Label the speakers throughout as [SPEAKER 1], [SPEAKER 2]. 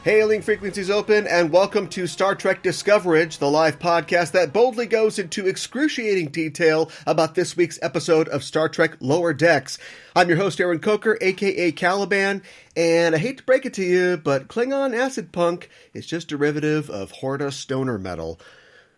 [SPEAKER 1] Hailing frequencies open, and welcome to Star Trek Discoverage, the live podcast that boldly goes into excruciating detail about this week's episode of Star Trek Lower Decks. I'm your host, Aaron Coker, a.k.a. Caliban, and I hate to break it to you, but Klingon acid punk is just derivative of Horta stoner metal.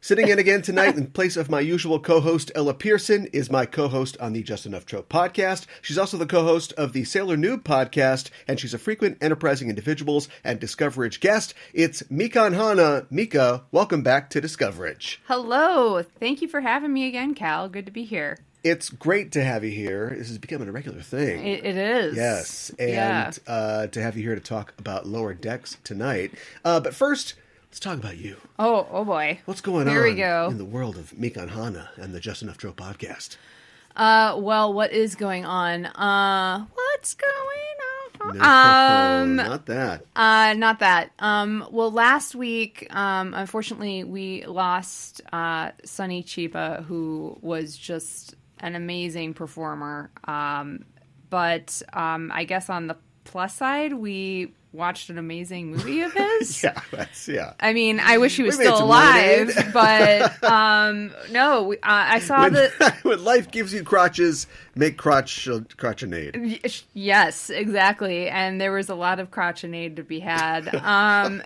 [SPEAKER 1] Sitting in again tonight in place of my usual co-host, Ella Pearson, is my co-host on the Just Enough Trope podcast. She's also the co-host of the Sailor Noob podcast, and she's a frequent Enterprising Individuals and Discoverage guest. It's Mika and Hana. Mika, welcome back to Discoverage.
[SPEAKER 2] Hello. Thank you for having me again, Cal. Good to be here.
[SPEAKER 1] It's great to have you here. This is becoming a regular thing.
[SPEAKER 2] It is.
[SPEAKER 1] Yes. And to have you here to talk about Lower Decks tonight. But first, let's talk about you.
[SPEAKER 2] Oh boy.
[SPEAKER 1] What's going
[SPEAKER 2] Here
[SPEAKER 1] on
[SPEAKER 2] we go.
[SPEAKER 1] in the world of Mika and Hana and the Just Enough Trope podcast?
[SPEAKER 2] Well, what is going on? What's going on?
[SPEAKER 1] No, not that.
[SPEAKER 2] Not that. Well, last week, unfortunately, we lost Sonny Chiba, who was just an amazing performer. But I guess on the plus side, we watched an amazing movie of his.
[SPEAKER 1] Yeah.
[SPEAKER 2] I mean, I wish he was still alive, but no. I saw
[SPEAKER 1] when life gives you crotches, make crotchinade.
[SPEAKER 2] Yes, exactly. And there was a lot of crotchinade to be had.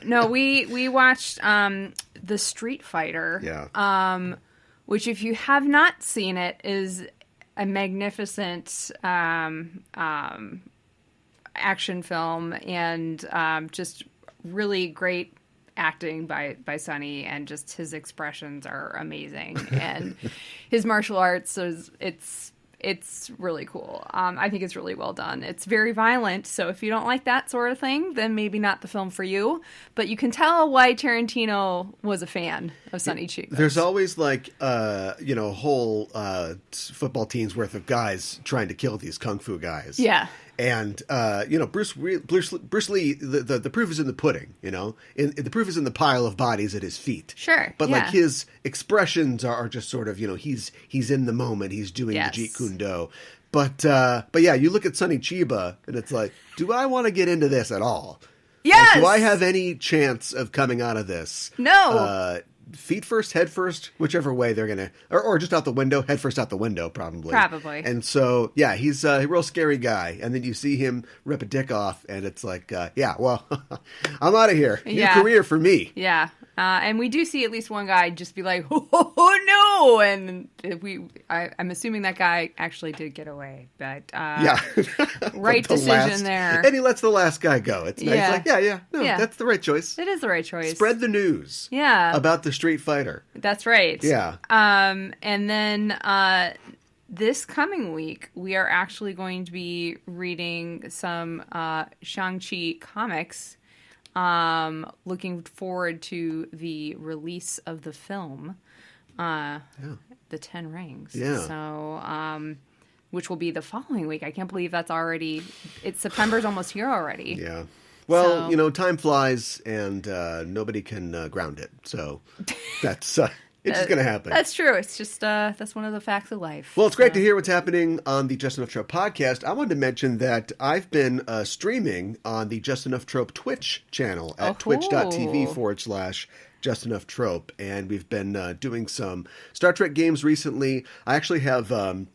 [SPEAKER 2] No, we watched The Street Fighter.
[SPEAKER 1] Yeah.
[SPEAKER 2] Which, if you have not seen it, is a magnificent action film, and just really great acting by Sonny, and just his expressions are amazing, and his martial arts it's really cool. I think it's really well done. It's very violent, so if you don't like that sort of thing, then maybe not the film for you. But you can tell why Tarantino was a fan of Sonny Chiba.
[SPEAKER 1] There's always like whole football teams worth of guys trying to kill these kung fu guys.
[SPEAKER 2] Yeah.
[SPEAKER 1] And, Bruce Lee, the proof is in the pudding, the proof is in the pile of bodies at his feet.
[SPEAKER 2] Sure.
[SPEAKER 1] But like his expressions are just sort of, he's in the moment. He's doing the Jeet Kune Do. But yeah, you look at Sonny Chiba and it's like, do I want to get into this at all?
[SPEAKER 2] Yes.
[SPEAKER 1] Like, do I have any chance of coming out of this?
[SPEAKER 2] No.
[SPEAKER 1] Feet first, head first, whichever way they're going to, or just out the window, head first out the window, probably.
[SPEAKER 2] Probably.
[SPEAKER 1] And so, yeah, he's a real scary guy. And then you see him rip a dick off, and it's like, well, I'm out of here. New career for me.
[SPEAKER 2] Yeah. And we do see at least one guy just be like, oh no! And I'm assuming that guy actually did get away. But right decision there.
[SPEAKER 1] And he lets the last guy go. It's nice. He's like, that's the right choice.
[SPEAKER 2] It is the right choice.
[SPEAKER 1] Spread the news.
[SPEAKER 2] Yeah.
[SPEAKER 1] About the Street Fighter.
[SPEAKER 2] That's right.
[SPEAKER 1] Yeah.
[SPEAKER 2] And then this coming week, we are actually going to be reading some Shang-Chi comics. Looking forward to the release of the film, The Ten Rings.
[SPEAKER 1] Yeah.
[SPEAKER 2] So, which will be the following week. I can't believe that's already. September's almost here already.
[SPEAKER 1] Yeah. Well, time flies, and nobody can ground it. So that's it's just going to happen.
[SPEAKER 2] That's true. It's just that's one of the facts of life.
[SPEAKER 1] Well, it's great to hear what's happening on the Just Enough Trope podcast. I wanted to mention that I've been streaming on the Just Enough Trope Twitch channel at twitch.tv/Just Enough Trope, and we've been doing some Star Trek games recently. I actually have on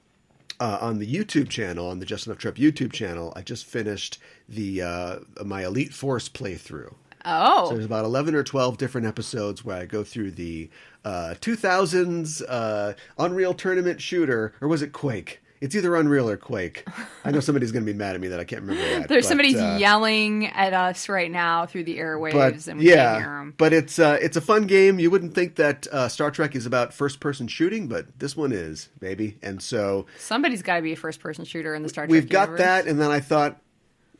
[SPEAKER 1] the YouTube channel, on the Just Enough Trope YouTube channel, I just finished my Elite Force playthrough.
[SPEAKER 2] Oh.
[SPEAKER 1] So there's about 11 or 12 different episodes where I go through the 2000s Unreal Tournament shooter, or was it Quake? It's either Unreal or Quake. I know somebody's going to be mad at me that I can't remember that.
[SPEAKER 2] Somebody's yelling at us right now through the airwaves, and we can't hear them.
[SPEAKER 1] But it's a fun game. You wouldn't think that Star Trek is about first-person shooting, but this one is, baby. And so
[SPEAKER 2] somebody's got to be a first-person shooter in the Star Trek
[SPEAKER 1] We've got
[SPEAKER 2] universe.
[SPEAKER 1] that, and then I thought,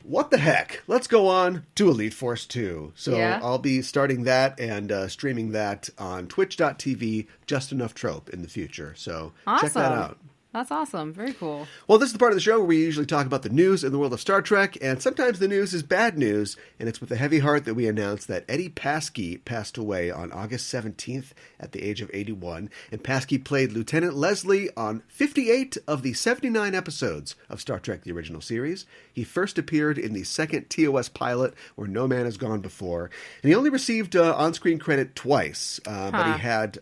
[SPEAKER 1] what the heck? Let's go on to Elite Force 2. So I'll be starting that and streaming that on twitch.tv, Just Enough Trope in the future. So check that out.
[SPEAKER 2] That's awesome. Very cool.
[SPEAKER 1] Well, this is the part of the show where we usually talk about the news in the world of Star Trek, and sometimes the news is bad news, and it's with a heavy heart that we announce that Eddie Paskey passed away on August 17th at the age of 81, and Paskey played Lieutenant Leslie on 58 of the 79 episodes of Star Trek: The Original Series. He first appeared in the second TOS pilot, Where No Man Has Gone Before, and he only received on-screen credit twice, but he had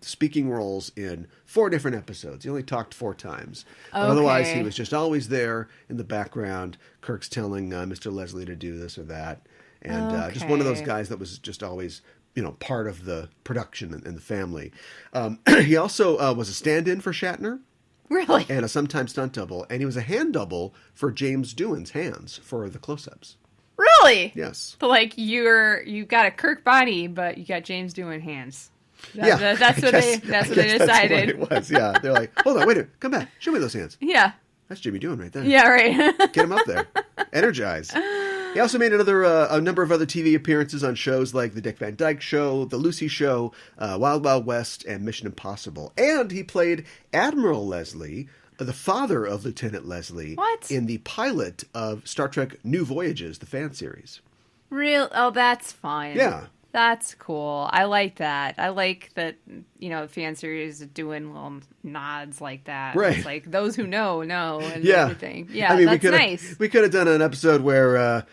[SPEAKER 1] speaking roles in 4 different episodes. He only talked 4 times. But otherwise, he was just always there in the background. Kirk's telling Mr. Leslie to do this or that. And just one of those guys that was just always, part of the production and the family. He also was a stand-in for Shatner.
[SPEAKER 2] Really?
[SPEAKER 1] And a sometime stunt double. And he was a hand double for James Doohan's hands for the close-ups.
[SPEAKER 2] Really?
[SPEAKER 1] Yes.
[SPEAKER 2] So, you got a Kirk body, but you got James Doohan hands. That's what they decided.
[SPEAKER 1] That's what it was. Yeah, they're like, hold on, wait a minute, come back, show me those hands.
[SPEAKER 2] Yeah,
[SPEAKER 1] that's Jimmy Doohan right there.
[SPEAKER 2] Yeah, right.
[SPEAKER 1] Get him up there, energize. He also made a number of other TV appearances on shows like The Dick Van Dyke Show, The Lucy Show, Wild Wild West, and Mission Impossible. And he played Admiral Leslie, the father of Lieutenant Leslie, in the pilot of Star Trek: New Voyages, the fan series.
[SPEAKER 2] Real? Oh, that's fine.
[SPEAKER 1] Yeah.
[SPEAKER 2] That's cool. I like that. I like that, fan series doing little nods like that.
[SPEAKER 1] Right.
[SPEAKER 2] It's like, those who know, and
[SPEAKER 1] yeah.
[SPEAKER 2] everything. Yeah, I mean, that's nice.
[SPEAKER 1] We could have done an episode where,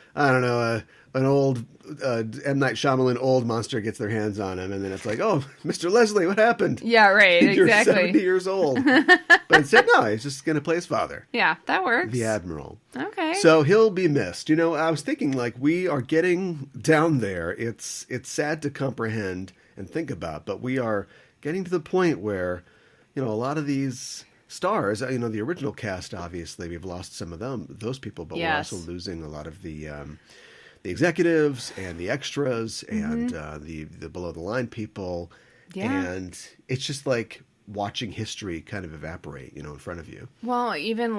[SPEAKER 1] an old M. Night Shyamalan old monster gets their hands on him, and then it's like, oh, Mr. Leslie, what happened?
[SPEAKER 2] Yeah, right,
[SPEAKER 1] You're
[SPEAKER 2] exactly.
[SPEAKER 1] 70 years old. But instead, no, he's just going to play his father.
[SPEAKER 2] Yeah, that works.
[SPEAKER 1] The Admiral.
[SPEAKER 2] Okay.
[SPEAKER 1] So he'll be missed. I was thinking, we are getting down there. It's sad to comprehend and think about, but we are getting to the point where, a lot of these stars, the original cast, obviously, we've lost some of those people, but we're also losing a lot of the executives and the extras and the below the line people. Yeah. And it's just like watching history kind of evaporate, in front of you.
[SPEAKER 2] Well, even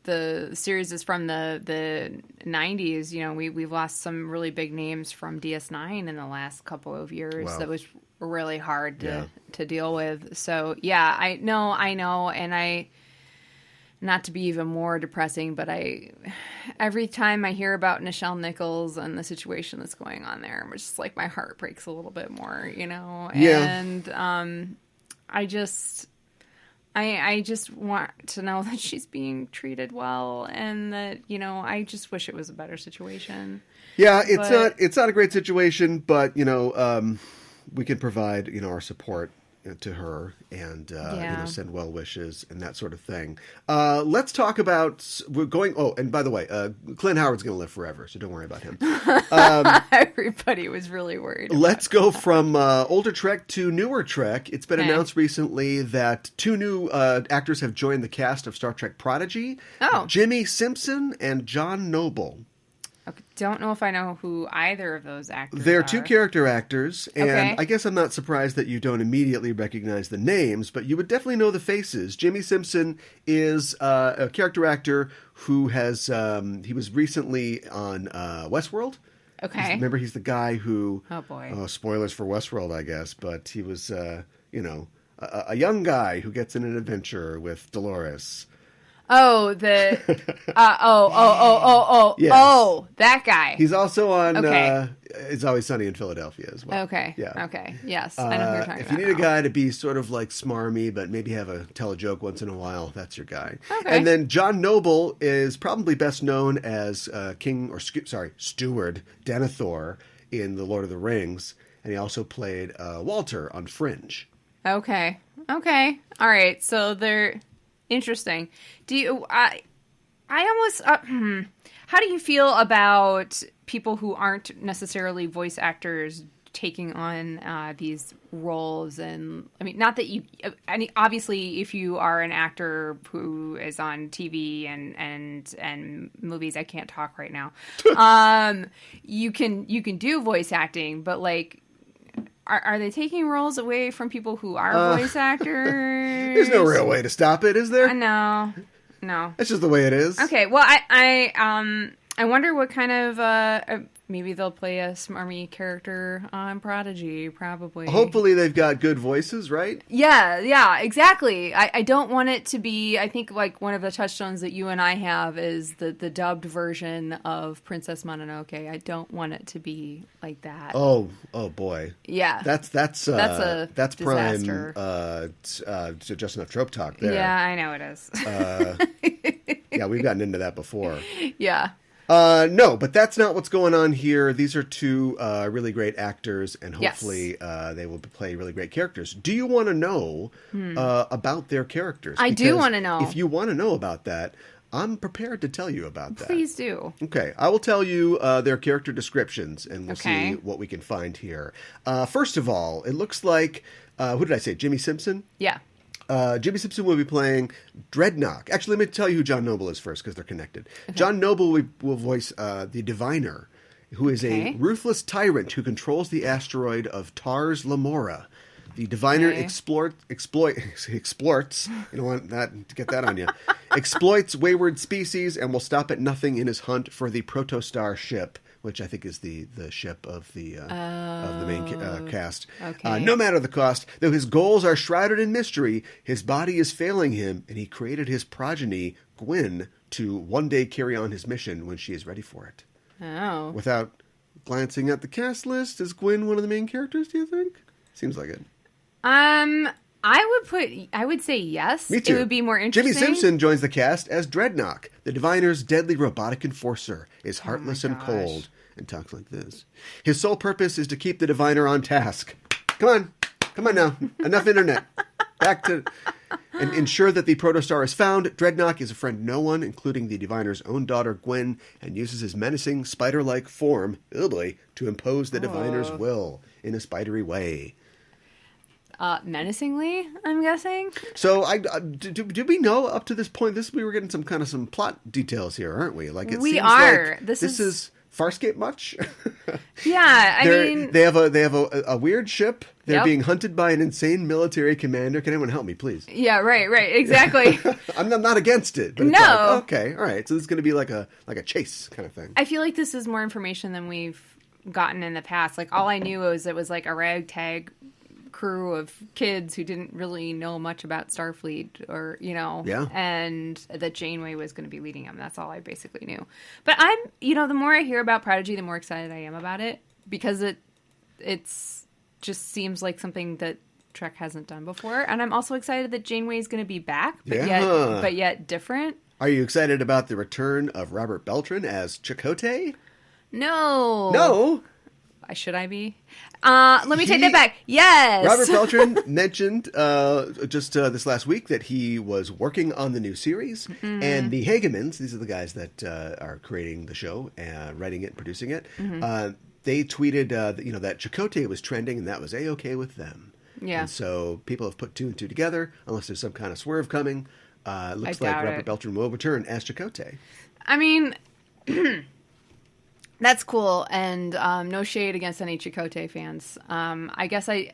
[SPEAKER 2] the series is from the 90s. We've lost some really big names from DS9 in the last couple of years. Wow. That was really hard to deal with. So, yeah, I know. And not to be even more depressing, but every time I hear about Nichelle Nichols and the situation that's going on there, it's just like my heart breaks a little bit more, Yeah. And I just want to know that she's being treated well, and that I just wish it was a better situation.
[SPEAKER 1] Yeah, it's not a great situation, but we can provide our support to her and send well wishes and that sort of thing. Let's talk about and by the way, Clint Howard's going to live forever, so don't worry about him.
[SPEAKER 2] Everybody was really worried.
[SPEAKER 1] Let's go from older Trek to newer Trek. It's been announced recently that 2 new actors have joined the cast of Star Trek Prodigy. Jimmy Simpson and John Noble.
[SPEAKER 2] Okay, don't know if I know who either of those actors are.
[SPEAKER 1] They're 2 character actors, and I guess I'm not surprised that you don't immediately recognize the names, but you would definitely know the faces. Jimmy Simpson is a character actor who has he was recently on Westworld.
[SPEAKER 2] Okay.
[SPEAKER 1] Remember, he's the guy who...
[SPEAKER 2] Oh, boy.
[SPEAKER 1] Oh, spoilers for Westworld, I guess, but he was, a young guy who gets in an adventure with Dolores.
[SPEAKER 2] Oh, the
[SPEAKER 1] Yes.
[SPEAKER 2] Oh, that guy.
[SPEAKER 1] He's also on It's Always Sunny in Philadelphia as well.
[SPEAKER 2] Okay.
[SPEAKER 1] Yeah.
[SPEAKER 2] Okay. Yes, I know who you're talking
[SPEAKER 1] if
[SPEAKER 2] about.
[SPEAKER 1] you need a guy to be sort of like smarmy, but maybe tell a joke once in a while, that's your guy.
[SPEAKER 2] Okay.
[SPEAKER 1] And then John Noble is probably best known as Steward Denethor in The Lord of the Rings, and he also played Walter on Fringe.
[SPEAKER 2] Okay. All right. So they're interesting. Do you? I almost. How do you feel about people who aren't necessarily voice actors taking on these roles? And I mean, not that you. I mean, obviously, if you are an actor who is on TV and movies, I can't talk right now. You can do voice acting, but like. Are they taking roles away from people who are voice actors?
[SPEAKER 1] There's no real way to stop it, is there?
[SPEAKER 2] No.
[SPEAKER 1] That's just the way it is.
[SPEAKER 2] Okay, well, I wonder what kind of maybe they'll play a smarmy character on Prodigy, probably.
[SPEAKER 1] Hopefully they've got good voices, right?
[SPEAKER 2] Yeah, exactly. I don't want it to be, I think like one of the touchstones that you and I have is the dubbed version of Princess Mononoke. I don't want it to be like that.
[SPEAKER 1] Oh boy.
[SPEAKER 2] Yeah.
[SPEAKER 1] That's
[SPEAKER 2] a
[SPEAKER 1] prime
[SPEAKER 2] disaster.
[SPEAKER 1] Just enough trope talk there.
[SPEAKER 2] Yeah, I know it is.
[SPEAKER 1] Yeah, we've gotten into that before.
[SPEAKER 2] Yeah.
[SPEAKER 1] No, but that's not what's going on here. These are two really great actors, and hopefully they will play really great characters. Do you want to know about their characters?
[SPEAKER 2] I do want to know.
[SPEAKER 1] If you want to know about that, I'm prepared to tell you about that.
[SPEAKER 2] Please do.
[SPEAKER 1] Okay, I will tell you their character descriptions, and we'll see what we can find here. First of all, it looks like, who did I say, Jimmy Simpson?
[SPEAKER 2] Yeah.
[SPEAKER 1] Jimmy Simpson will be playing Dreadnock. Actually, let me tell you who John Noble is first, because they're connected. Okay. John Noble will voice the Diviner, who is a ruthless tyrant who controls the asteroid of Tars Lamora. The Diviner exploits. You don't want that to get that on you. Exploits wayward species and will stop at nothing in his hunt for the Protostar ship, which I think is the ship of the main cast.
[SPEAKER 2] Okay.
[SPEAKER 1] No matter the cost, though his goals are shrouded in mystery, his body is failing him, and he created his progeny, Gwyn, to one day carry on his mission when she is ready for it.
[SPEAKER 2] Oh.
[SPEAKER 1] Without glancing at the cast list, is Gwyn one of the main characters, do you think? Seems like it.
[SPEAKER 2] I would say yes.
[SPEAKER 1] Me too.
[SPEAKER 2] It would be more interesting.
[SPEAKER 1] Jimmy Simpson joins the cast as Dreadnock. The Diviner's deadly robotic enforcer is heartless and cold and talks like this. His sole purpose is to keep the Diviner on task. Come on now. Enough internet. Back to... And ensure that the Protostar is found. Dreadnock is a friend to no one, including the Diviner's own daughter, Gwyn, and uses his menacing, spider-like form, to impose the Diviner's will in a spidery way.
[SPEAKER 2] Menacingly, I'm guessing.
[SPEAKER 1] So, do we know up to this point? We were getting some plot details here, aren't we? Like
[SPEAKER 2] we are.
[SPEAKER 1] Like this is Farscape much?
[SPEAKER 2] Yeah, I mean,
[SPEAKER 1] they have a weird ship. They're being hunted by an insane military commander. Can anyone help me, please?
[SPEAKER 2] Yeah, right, exactly.
[SPEAKER 1] I'm not against it. But
[SPEAKER 2] no.
[SPEAKER 1] It's like, okay, all right. So this is going to be like a chase kind of thing.
[SPEAKER 2] I feel like this is more information than we've gotten in the past. Like all I knew was it was like a ragtag crew of kids who didn't really know much about Starfleet or, and that Janeway was going to be leading them. That's all I basically knew. But I'm, the more I hear about Prodigy, the more excited I am about it because it's just seems like something that Trek hasn't done before. And I'm also excited that Janeway is going to be back, but yet different.
[SPEAKER 1] Are you excited about the return of Robert Beltran as Chakotay?
[SPEAKER 2] No. Should I be? Let me take that back. Yes.
[SPEAKER 1] Robert Beltran mentioned just this last week that he was working on the new series. Mm-hmm. And the Hagemans, these are the guys that are creating the show, writing it and producing it, they tweeted that Chakotay was trending and that was A-okay with them.
[SPEAKER 2] Yeah.
[SPEAKER 1] And so people have put two and two together, unless there's some kind of swerve coming. Looks like Robert Beltran will return as Chakotay.
[SPEAKER 2] I mean... That's cool, and no shade against any Chakotay fans. I guess I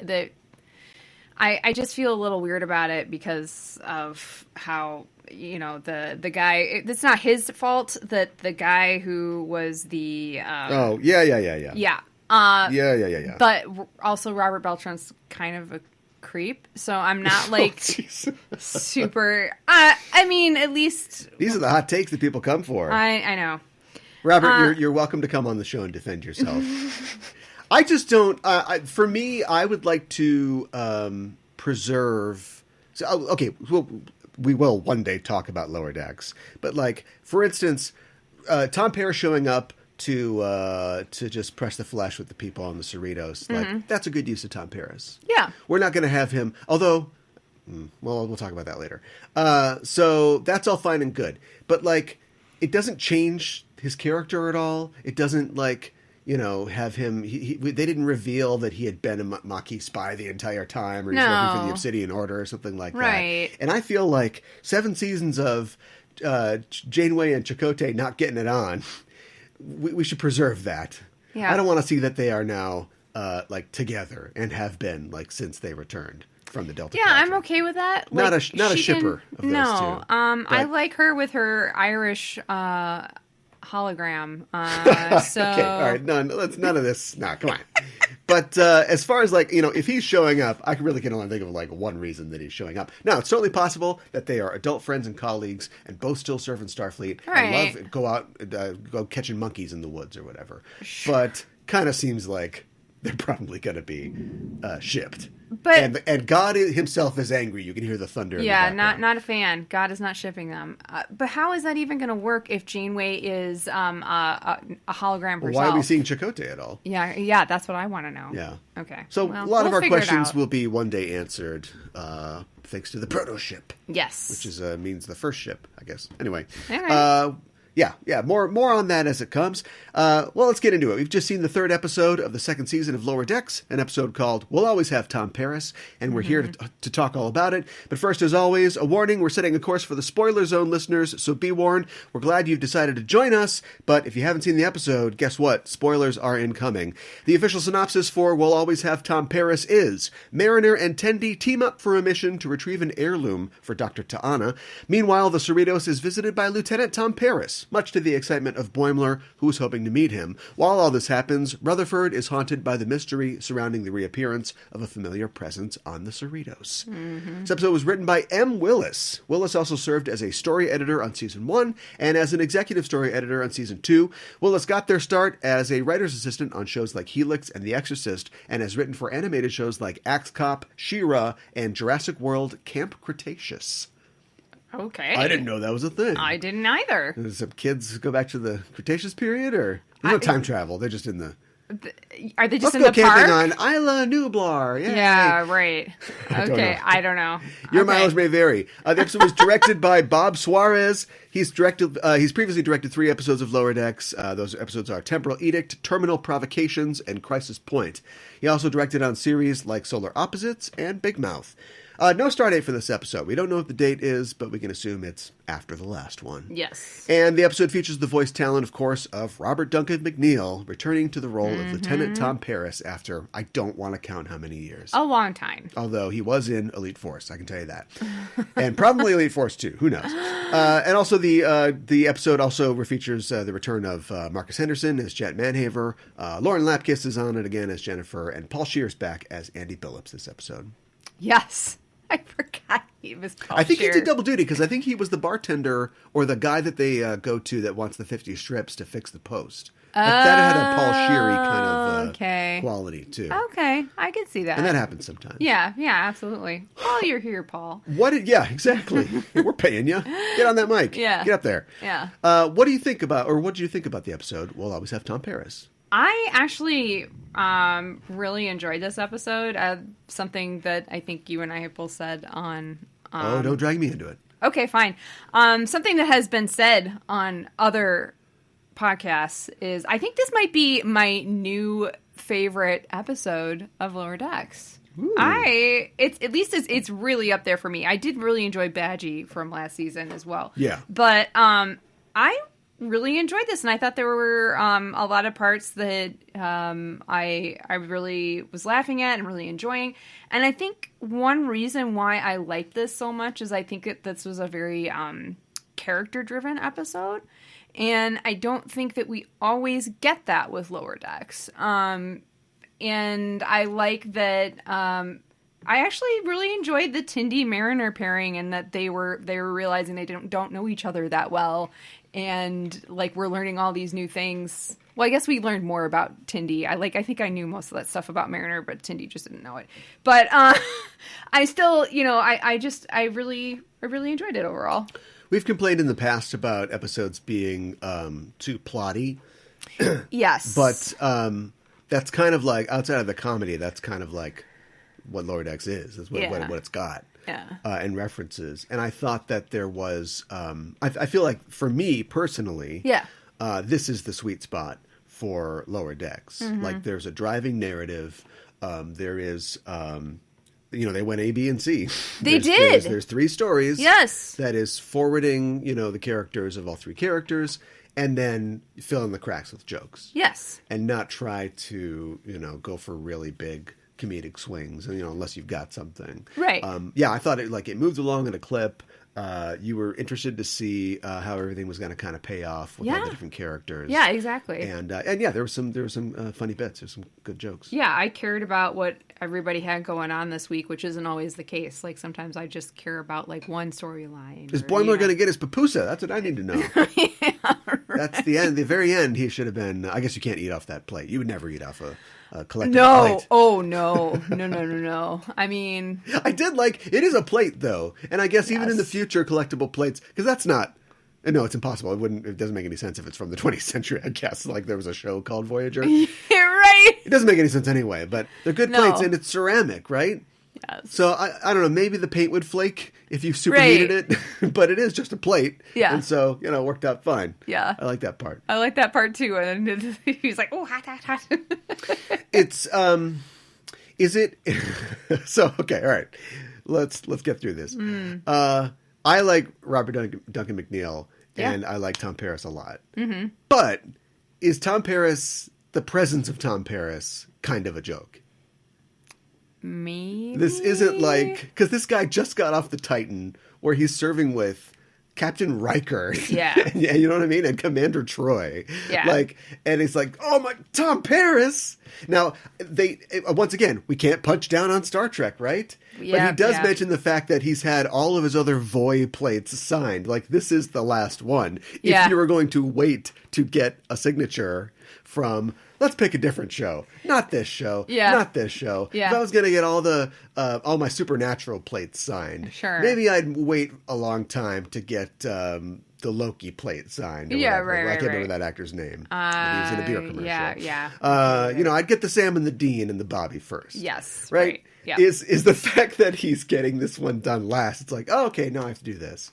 [SPEAKER 2] just feel a little weird about it because of how the guy. It's not his fault that the guy who was the yeah. But also Robert Beltran's kind of a creep, so I'm not like super. I mean, at least
[SPEAKER 1] these are the hot takes that people come for.
[SPEAKER 2] I know.
[SPEAKER 1] Robert, you're welcome to come on the show and defend yourself. I just don't. For me, I would like to preserve. So, okay, we will one day talk about Lower Decks, but like for instance, Tom Paris showing up to just press the flesh with the people on the Cerritos, like that's a good use of Tom Paris.
[SPEAKER 2] Yeah,
[SPEAKER 1] we're not going to have him, although. Well, we'll talk about that later. So that's all fine and good, but like it doesn't change his character at all. It doesn't have him. They didn't reveal that he had been a Maquis spy the entire time, or he's working for the Obsidian Order or something like that.
[SPEAKER 2] Right.
[SPEAKER 1] And I feel like 7 seasons of Janeway and Chakotay not getting it on. We should preserve that.
[SPEAKER 2] Yeah.
[SPEAKER 1] I don't want to see that they are now together and have been since they returned from the Delta.
[SPEAKER 2] Yeah,
[SPEAKER 1] Project.
[SPEAKER 2] I'm okay with that.
[SPEAKER 1] Not a shipper of those two.
[SPEAKER 2] I like her with her Irish hologram. So
[SPEAKER 1] Okay, all right, none of this. No, come on. But as far as like, if he's showing up, I really can only think of like one reason that he's showing up. Now, it's totally possible that they are adult friends and colleagues and both still serve in Starfleet and love go catching monkeys in the woods or whatever. But kind of seems like they're probably going to be shipped.
[SPEAKER 2] But
[SPEAKER 1] and God himself is angry. You can hear the thunder.
[SPEAKER 2] Yeah,
[SPEAKER 1] in the background.
[SPEAKER 2] not a fan. God is not shipping them. But how is that even going to work if Janeway is a hologram herself?
[SPEAKER 1] Why are we seeing Chakotay at all?
[SPEAKER 2] Yeah, that's what I want to know.
[SPEAKER 1] Yeah.
[SPEAKER 2] Okay.
[SPEAKER 1] So
[SPEAKER 2] well,
[SPEAKER 1] a lot of our
[SPEAKER 2] figure it
[SPEAKER 1] questions
[SPEAKER 2] out.
[SPEAKER 1] will be one day answered thanks to the proto ship.
[SPEAKER 2] Yes.
[SPEAKER 1] Which is means the first ship, I guess. Anyway.
[SPEAKER 2] All right.
[SPEAKER 1] Yeah. More on that as it comes. Well, let's get into it. We've just seen the third episode of the second season of Lower Decks, an episode called We'll Always Have Tom Paris, and we're here to talk all about it. But first, as always, a warning, we're setting a course for the spoiler zone listeners, so be warned. We're glad you've decided to join us, but if you haven't seen the episode, guess what? Spoilers are incoming. The official synopsis for We'll Always Have Tom Paris is, Mariner and Tendi team up for a mission to retrieve an heirloom for Dr. Ta'ana. Meanwhile, the Cerritos is visited by Lieutenant Tom Paris, much to the excitement of Boimler, who is hoping to meet him. While all this happens, Rutherford is haunted by the mystery surrounding the reappearance of a familiar presence on the Cerritos. This episode was written by M. Willis. Willis also served as a story editor on Season 1 and as an executive story editor on Season 2. Willis got their start as a writer's assistant on shows like Helix and The Exorcist, and has written for animated shows like Axe Cop, She-Ra, and Jurassic World Camp Cretaceous.
[SPEAKER 2] Okay.
[SPEAKER 1] I didn't know that was a thing.
[SPEAKER 2] I didn't either.
[SPEAKER 1] Did some kids go back to the Cretaceous period, or there's no time travel? They're just in the.
[SPEAKER 2] Are they just
[SPEAKER 1] Let's
[SPEAKER 2] in
[SPEAKER 1] go
[SPEAKER 2] the park?
[SPEAKER 1] camping on Isla Nublar. Yay.
[SPEAKER 2] Yeah, right. Okay, I don't know.
[SPEAKER 1] Your
[SPEAKER 2] Okay.
[SPEAKER 1] mileage may vary. The episode was directed by Bob Suarez. He's previously directed 3 episodes of Lower Decks. Those episodes are Temporal Edict, Terminal Provocations, and Crisis Point. He also directed on series like Solar Opposites and Big Mouth. No start date for this episode. We don't know what the date is, but we can assume it's after the last one.
[SPEAKER 2] Yes.
[SPEAKER 1] And the episode features the voice talent, of course, of Robert Duncan McNeil, returning to the role of Lieutenant Tom Paris after I don't want to count how many years.
[SPEAKER 2] A long time.
[SPEAKER 1] Although he was in Elite Force, I can tell you that. And probably Elite Force 2, who knows. And also the episode also features the return of Marcus Henderson as Jet Manhaver. Lauren Lapkus is on it again as Jennifer, and Paul Shear's back as Andy Billups this episode.
[SPEAKER 2] Yes. I forgot he was Paul
[SPEAKER 1] I think
[SPEAKER 2] Scheer.
[SPEAKER 1] he did double duty because I think he was the bartender or the guy that they go to that wants the 50 strips to fix the post. That had a Paul Sheary kind of quality too.
[SPEAKER 2] Okay, I could see that.
[SPEAKER 1] And that happens sometimes.
[SPEAKER 2] Yeah, absolutely. Oh, you're here, Paul.
[SPEAKER 1] Yeah, exactly. We're paying you. Get on that mic.
[SPEAKER 2] Yeah.
[SPEAKER 1] Get up there.
[SPEAKER 2] Yeah.
[SPEAKER 1] What do you think about, or what did you think about the episode? We'll Always Have Tom Paris.
[SPEAKER 2] I actually really enjoyed this episode. Something that I think you and I have both said on...
[SPEAKER 1] don't drag me into it.
[SPEAKER 2] Okay, fine. Something that has been said on other podcasts is I think this might be my new favorite episode of Lower Decks.
[SPEAKER 1] Ooh.
[SPEAKER 2] It's really up there for me. I did really enjoy Badgie from last season as well.
[SPEAKER 1] Yeah.
[SPEAKER 2] But I really enjoyed this, and I thought there were a lot of parts that I really was laughing at and really enjoying. And I think one reason why I liked this so much is I think this was a very character-driven episode, and I don't think that we always get that with Lower Decks. And I like that. I actually really enjoyed the Tendi Mariner pairing, and that they were realizing they don't know each other that well, and like we're learning all these new things. Well, I guess we learned more about Tendi. I think I knew most of that stuff about Mariner, but Tendi just didn't know it. But I still, I really enjoyed it overall.
[SPEAKER 1] We've complained in the past about episodes being too plotty.
[SPEAKER 2] Yes,
[SPEAKER 1] but that's kind of like outside of the comedy. That's kind of like what Lower Decks is what it's got.
[SPEAKER 2] Yeah.
[SPEAKER 1] And references. And I thought that there was, I feel like for me personally, this is the sweet spot for Lower Decks. Mm-hmm. Like there's a driving narrative. There is, they went A, B, and C.
[SPEAKER 2] They did.
[SPEAKER 1] There's 3 stories.
[SPEAKER 2] Yes.
[SPEAKER 1] That is forwarding, the characters of all 3 characters, and then fill in the cracks with jokes.
[SPEAKER 2] Yes.
[SPEAKER 1] And not try to, go for really big comedic swings, unless you've got something.
[SPEAKER 2] Right.
[SPEAKER 1] I thought it moved along in a clip. you were interested to see how everything was going to kind of pay off with all the different characters.
[SPEAKER 2] Yeah, exactly.
[SPEAKER 1] And yeah, there was some funny bits. There's some good jokes.
[SPEAKER 2] Yeah, I cared about what everybody had going on this week, which isn't always the case. Like sometimes I just care about like one storyline.
[SPEAKER 1] Is Boimler going to get his papusa? That's what I need to know.
[SPEAKER 2] Yeah, right.
[SPEAKER 1] That's the end. The very end, he should have been. I guess you can't eat off that plate. You would never eat off a collectible plate.
[SPEAKER 2] Oh no. I mean,
[SPEAKER 1] I did like it is a plate though, and I guess even in the future, collectible plates, because that's not. No, it's impossible. It doesn't make any sense if it's from the 20th century. I guess like there was a show called Voyager.
[SPEAKER 2] You're right.
[SPEAKER 1] It doesn't make any sense anyway. But they're good plates, and it's ceramic, right?
[SPEAKER 2] Yes.
[SPEAKER 1] So I don't know. Maybe the paint would flake if you superheated it, but it is just a plate.
[SPEAKER 2] Yeah.
[SPEAKER 1] And so it worked out fine.
[SPEAKER 2] Yeah.
[SPEAKER 1] I like that part.
[SPEAKER 2] I like that part too. And he's like, "Oh, hot."
[SPEAKER 1] It's is it? So okay, all right. Let's get through this. I like Robert Duncan McNeil, and I like Tom Paris a lot. Mm-hmm. But is Tom Paris, the presence of Tom Paris, kind of a joke?
[SPEAKER 2] Maybe.
[SPEAKER 1] This isn't like, because this guy just got off the Titan where he's serving with Captain Riker.
[SPEAKER 2] Yeah.
[SPEAKER 1] Yeah, you know what I mean? And Commander Troy.
[SPEAKER 2] Yeah.
[SPEAKER 1] Like, and it's like, oh my, Tom Paris. Now, once again, we can't punch down on Star Trek, right?
[SPEAKER 2] Yeah,
[SPEAKER 1] but he does mention the fact that he's had all of his other Voy plates signed. Like, this is the last one. If you were going to wait to get a signature from, let's pick a different show. Not this show.
[SPEAKER 2] Yeah.
[SPEAKER 1] Not this show.
[SPEAKER 2] Yeah.
[SPEAKER 1] If I was going to get all my Supernatural plates signed,
[SPEAKER 2] sure,
[SPEAKER 1] maybe I'd wait a long time to get the Loki plate signed. Or whatever. I can't remember that actor's name. He was in a beer commercial.
[SPEAKER 2] Yeah.
[SPEAKER 1] I'd get the Sam and the Dean and the Bobby first.
[SPEAKER 2] Yes.
[SPEAKER 1] Right?
[SPEAKER 2] Yeah.
[SPEAKER 1] Is the fact that he's getting this one done last, it's like, oh, okay, now I have to do this.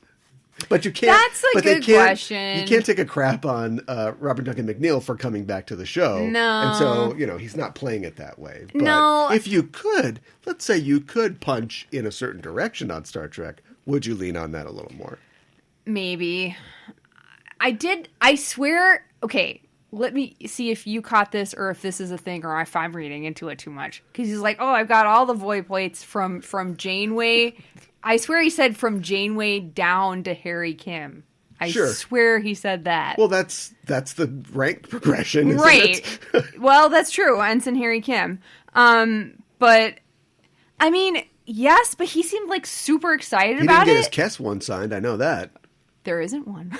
[SPEAKER 1] But you can't.
[SPEAKER 2] That's a good question.
[SPEAKER 1] You can't take a crap on Robert Duncan McNeil for coming back to the show.
[SPEAKER 2] No.
[SPEAKER 1] And so, he's not playing it that way. But
[SPEAKER 2] no.
[SPEAKER 1] if you could, let's say you could punch in a certain direction on Star Trek, would you lean on that a little more?
[SPEAKER 2] Maybe. I swear. Okay, let me see if you caught this or if this is a thing or if I'm reading into it too much. Because he's like, oh, I've got all the Voy plates from Janeway. I swear he said from Janeway down to Harry Kim. I swear he said that.
[SPEAKER 1] Well, that's the rank progression, isn't
[SPEAKER 2] right.
[SPEAKER 1] it?
[SPEAKER 2] Well, that's true. Ensign Harry Kim. But, I mean, yes, but he seemed like super excited about it.
[SPEAKER 1] He didn't get his Kess one signed, I know that.
[SPEAKER 2] There isn't one.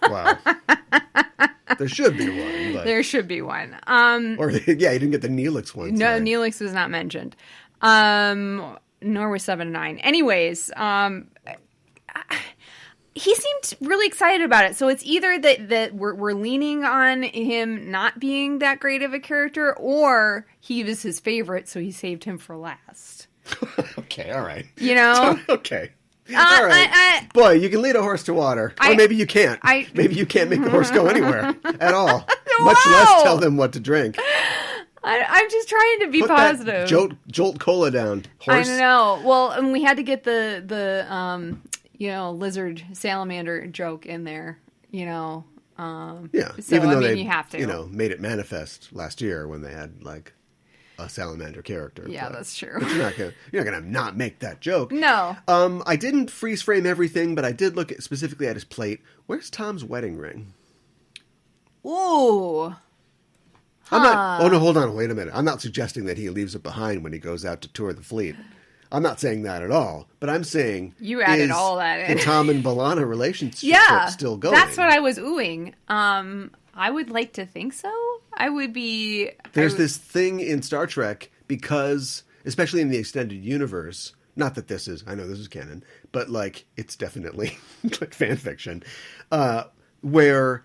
[SPEAKER 1] Wow. There should be one. But...
[SPEAKER 2] There should be one.
[SPEAKER 1] He didn't get the Neelix one.
[SPEAKER 2] No, Neelix was not mentioned. Nor was 7 and 9. Anyways, he seemed really excited about it. So it's either that we're leaning on him not being that great of a character, or he was his favorite, so he saved him for last.
[SPEAKER 1] Okay, all right.
[SPEAKER 2] Okay.
[SPEAKER 1] All right. Boy, you can lead a horse to water. Or maybe you can't. Maybe you can't make the horse go anywhere at all. Much less tell them what to drink.
[SPEAKER 2] I'm just trying to be positive.
[SPEAKER 1] That jolt cola down, horse.
[SPEAKER 2] I know. Well, and we had to get the lizard salamander joke in there. So,
[SPEAKER 1] even though
[SPEAKER 2] you have to.
[SPEAKER 1] Made it manifest last year when they had like a salamander character.
[SPEAKER 2] Yeah, that's true.
[SPEAKER 1] But you're not gonna not make that joke.
[SPEAKER 2] No.
[SPEAKER 1] I didn't freeze frame everything, but I did look specifically at his plate. Where's Tom's wedding ring?
[SPEAKER 2] Ooh.
[SPEAKER 1] I'm not. Oh no! Hold on. Wait a minute. I'm not suggesting that he leaves it behind when he goes out to tour the fleet. I'm not saying that at all. But I'm saying
[SPEAKER 2] you added all that in.
[SPEAKER 1] The Tom and B'Elanna relationship still going.
[SPEAKER 2] That's what I was oohing. I would like to think so. I would be.
[SPEAKER 1] There's this thing in Star Trek because, especially in the extended universe. Not that this is. I know this is canon, but like it's definitely like fan fiction, where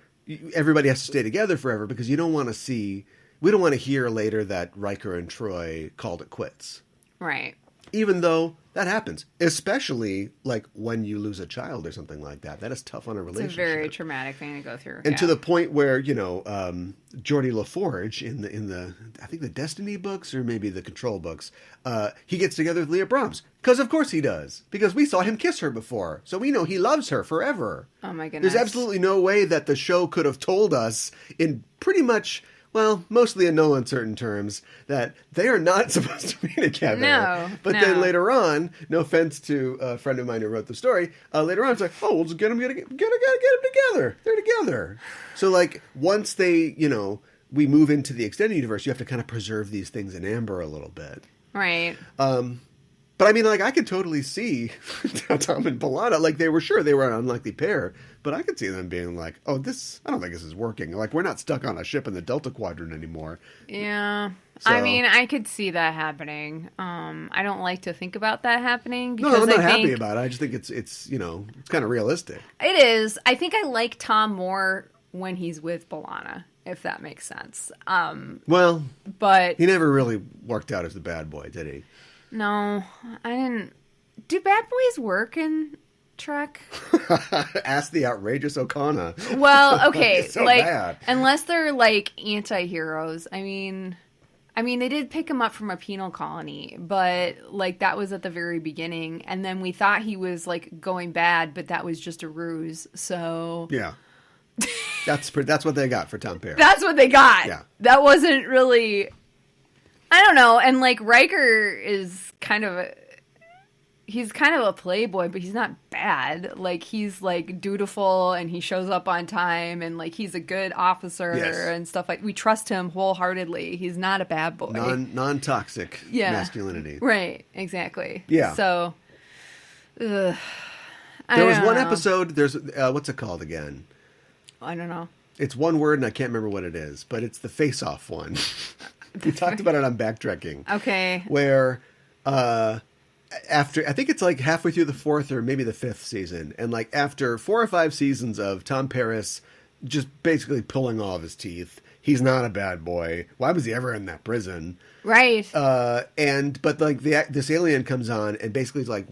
[SPEAKER 1] everybody has to stay together forever because you don't want to see. We don't want to hear later that Riker and Troy called it quits.
[SPEAKER 2] Right.
[SPEAKER 1] Even though that happens, especially like when you lose a child or something like that. That is tough on a relationship.
[SPEAKER 2] It's a very traumatic thing to go through.
[SPEAKER 1] And to the point where, Geordi LaForge in the I think the Destiny books or maybe the Control books, he gets together with Leah Brahms. Because of course he does. Because we saw him kiss her before. So we know he loves her forever.
[SPEAKER 2] Oh my goodness.
[SPEAKER 1] There's absolutely no way that the show could have told us in pretty much well, mostly in no uncertain terms, that they are not supposed to be together.
[SPEAKER 2] No.
[SPEAKER 1] But then later on, no offense to a friend of mine who wrote the story, later on it's like, oh, we'll just get them together. They're together. So, like, once they, we move into the extended universe, you have to kind of preserve these things in amber a little bit.
[SPEAKER 2] Right.
[SPEAKER 1] But I mean, like, I could totally see Tom and B'Elanna, like, they were an unlikely pair, but I could see them being like, oh, I don't think this is working. Like, we're not stuck on a ship in the Delta Quadrant anymore.
[SPEAKER 2] Yeah.
[SPEAKER 1] So,
[SPEAKER 2] I mean, I could see that happening. I don't like to think about that happening.
[SPEAKER 1] Because I'm not happy about it. I just think it's it's kind of realistic.
[SPEAKER 2] It is. I think I like Tom more when he's with B'Elanna, if that makes sense.
[SPEAKER 1] But he never really worked out as the bad boy, did he?
[SPEAKER 2] No, I didn't. Do bad boys work in Trek?
[SPEAKER 1] Ask the outrageous O'Connor.
[SPEAKER 2] Well, okay,
[SPEAKER 1] so bad.
[SPEAKER 2] Unless they're like anti-heroes. I mean, they did pick him up from a penal colony, but like that was at the very beginning, and then we thought he was like going bad, but that was just a ruse. So
[SPEAKER 1] yeah, that's what they got for Tom Paris.
[SPEAKER 2] That's what they got.
[SPEAKER 1] Yeah,
[SPEAKER 2] that wasn't really. I don't know, and like Riker is he's kind of a playboy, but he's not bad. Like he's like dutiful, and he shows up on time, and like he's a good officer and stuff like. We trust him wholeheartedly. He's not a bad boy.
[SPEAKER 1] Non-toxic masculinity.
[SPEAKER 2] Right. Exactly.
[SPEAKER 1] Yeah.
[SPEAKER 2] So, there
[SPEAKER 1] was one episode. There's what's it called again?
[SPEAKER 2] I don't know.
[SPEAKER 1] It's one word, and I can't remember what it is, but it's the face-off one. We talked about it on Backtracking.
[SPEAKER 2] Okay.
[SPEAKER 1] Where after, I think it's like halfway through the 4th or maybe the 5th season, and like after 4 or 5 seasons of Tom Paris just basically pulling all of his teeth, he's not a bad boy. Why was he ever in that prison?
[SPEAKER 2] Right.
[SPEAKER 1] But like this alien comes on and basically is like